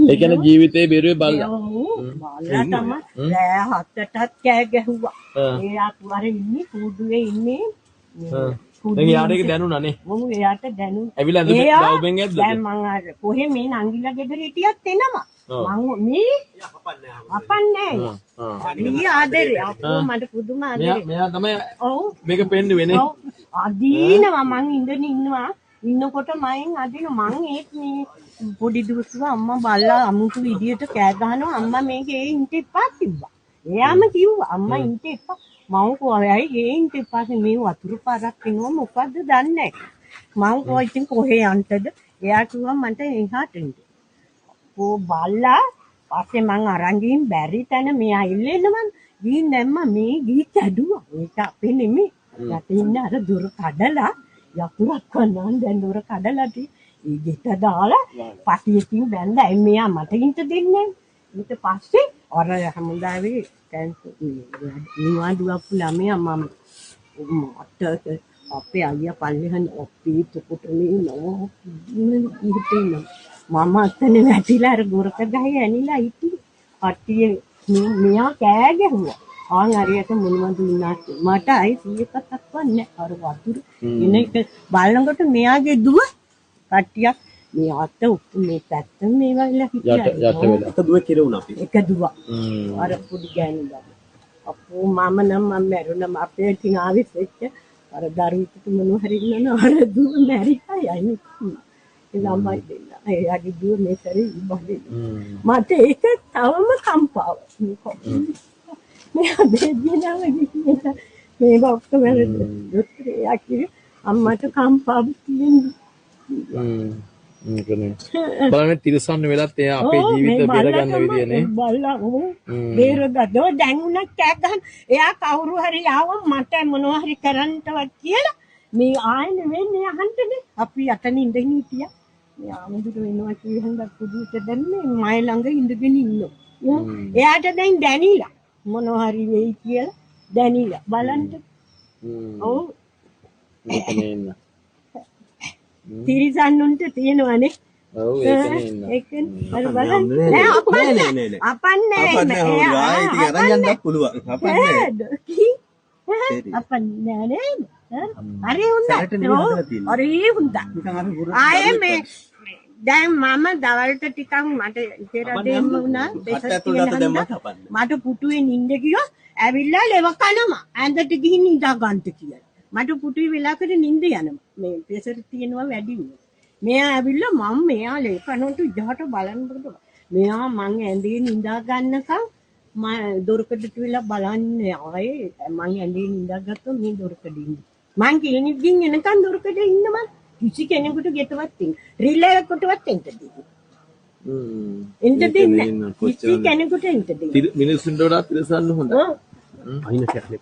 ඒ කියන්නේ ජීවිතේ බෙරුවේ බල්ලා. බල්ලා තමයි රෑ 7ටත් කෑ ගැහුවා. එයා අර ඉන්නේ කුඩුවේ ඉන්නේ. දැන් යාට ඒක දැනුණානේ. මම එයාට දැනුණා. ඇවිල්ලා දවුබෙන් ඇද්දද? දැන් මං අර කොහේ මේ නංගිලා ගෙදර හිටියත් එනවා. මං මේ අපන්නේ නැහැ. ඊ ආදරේ අපෝ මට පුදුම ආදරේ. මෙයා තමයි මේක පෙන්නුවේනේ. ඔව්. අදීනවා මං ඉඳන් ඉන්නවා. ඉන්නකොට මයෙන් අදින මං ඒත් මේ පොඩි දුස්සුව අම්මා බල්ලා අමුතු විදියට කෑ ගහනවා අම්මා මේකේ ඉන්න එපා කිව්වා. එයාම කිව්වා අම්මා ඉන්න එපා. මම කොහේයි ගේන්න එපා මේ වතුර පාරක් එනවා මොකද්ද දන්නේ නැහැ. මං කොහේ ඉතින් කොහේ යන්නද? එයා කිව්වා මට එහාට එන්න. ඕ බල්ලා පස්සේ මං අරන් ගිහින් බැරි තැන මෙයා ඉල්ලෙනවා. ගිහින් නැම්ම මේ ගී කැඩුවා. ඒක අපේ නෙමෙයි. යටින් ඉන්න අර දොර කඩලා යකුරක් වන්නාන් දැන් දොර කඩලා ඒ ගෙට දාලා පටියකින් බැන්දා. මෙයා මට ඉන්න දෙන්නේ. ඊට පස්සේ අර හැමදාවේ නිවාඩුවක් ළමයා මම මට අපේ අයියා පල්ලෙහාන ඔප්පී තුකුටනේ නෝ ඉහිටින්න මම අතනේ වැටිලා අර ගොරක ගහේ ඇනිලා හිටියේ. පටියේ මෙයා කෑ ගැහුවා. ආන් හරියට මොනවද උනාත් මට අයි 100ක් වන්නේ අර වතුර එන එක බලනකොට මෙයාගේ දුව කට්ටියක් මේ අත මේ පැත්ත මේ වගේ හිටියා යට වෙලා එක දුව කිරුණා අපි එක දුව අර පොඩි ගෑනු බබ අපෝ මම නම් මම මැරුණා අපේ ඉතින් ආවිත් වෙච්ච අර දරුවෙකුට මොනවා හරි ඉන්නවනේ අර දුව මැරිලා යන්නේ ඒ ළමයි දෙන්න එයාගේ දුව මේ සැරේ ඉබහේ මට ඒක තවම කම්පාවක් මේ දෙවියනම කිව්වා මේ ඔක්කොම දොස්තර යාකිරි අම්මට කම්පාව තියෙනවා බලන්න තිරසන්න වෙලත් එයා අපේ ජීවිත බේර ගන්න විදියනේ බල්ලා බේරගදෝ දැන් උනත් කෑ ගහන එයා කවුරු හරි ආවම මට මොනවා හරි කරන්නවත් කියලා මේ ආයෙ වෙන්නේ අහන්නනේ අපි යතන ඉඳගෙන හිටියා මේ ආමුදුර වෙනවා කියලා පුදුට දැන්නේ මයි ළඟ ඉඳගෙන ඉන්නවා එයාට දැන් දැනිලා මොනවා හරි වෙයි කියලා දැනිලා බලන්න ඔව් මේකනේ ඉන්න තිරිසන්නුන්ට තියෙනවනේ ඔව් ඒකනේ ඉන්න ඒකනේ අර බලන්න නෑ අපන්නේ ආයේ ඉතින් අරන් යන්නත් පුළුවන් අපන්නේ නේද හරි හොඳයි හරි හොඳයි ආයේ මේ දැන් මම දවල්ට ටිකක් මට ඉතර දෙන්න වුණා මට පුටුවේ නිින්ද ගියා ඇවිල්ලා ලෙව කනවා ඇඳට ගිහින් ඉඳා ගන්නට කියලා මට පුටුවේ වෙලාවකට නිින්ද යනවා මේ ප්‍රෙෂර් තියෙනවා වැඩි වුණා මෙයා ඇවිල්ලා මම මෙයා ලෙව කනකොට ඉඳහට බලන්නකොට මෙයා මං ඇඳේ නිඳා ගන්නකම් මම දොරකඩට වෙලා බලන්නේ ආයේ මං ඇඳේ නිදාගත්තොත් මේ දොරකඩ ඉන්නේ මං කිලිනික්කින් එනකන් දොරකඩ ඉන්න මං කිසි කෙනෙකුට ගෙටවත් ඉන්න රිලේ කොටවත් එන්න දෙන්නේ කිසි කෙනෙකුට එන්න දෙන්නේ මිනිස්සුන්ට වඩා තිරසන්න හොඳයි ඔව් අයින කැලේ